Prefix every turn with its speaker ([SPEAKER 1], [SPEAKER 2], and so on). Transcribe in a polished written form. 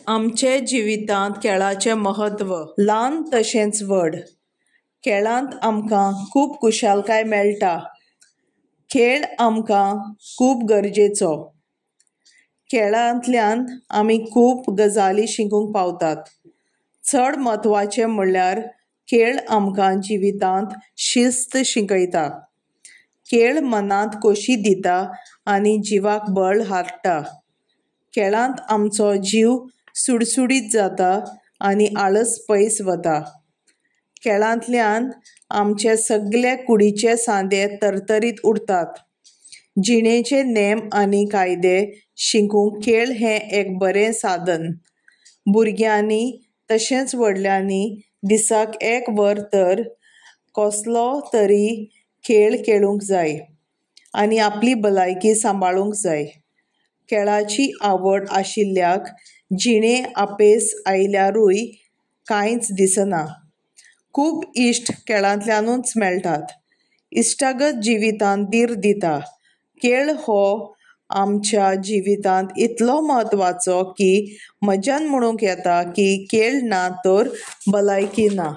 [SPEAKER 1] आमचे जिवितांत खेळाचें महत्व ल्हान तशेंच व्हड. खेळांत आमकां खूब खुशालकाय मेळटा. खेळ आमकां खूब गरजेचो. खेळांतल्यान आमी खूब गजाली शिकूंक पावतात. चड म्हत्वाचें म्हणल्यार खेळ आमकां जिवितांत शिस्त शिकयता. खेळ मनांत खोशी दिता आनी जिवाक बळ हाडटा. खेळांत आमचो जीव सुडसुडीत जाता आनी आळस पयस वता. खेळांतल्यान आमचे सगळे कुडीचे सांदे तरतरीत उरतात. जिणेचे नेम आनी कायदे शिकूंक खेळ हें एक बरें साधन. भुरग्यांनी तशेंच व्हडल्यांनी दिसाक 1 वर तर कसलो तरी खेळ खेळूंक जाय आनी आपली भलायकी सांबाळूंक जाय. खेळाची आवड आशिल्ल्याक जिणें आपेस आयल्यारूय कांयच दिसना. खूब इश्ट खेळांतल्यानूच मेळटात. इश्टागत जिवितांत धीर दिता. खेळ हो आमच्या जिवितांत इतलो म्हत्वाचो की मजान म्हणूंक येता की खेळ ना तर भलायकी ना.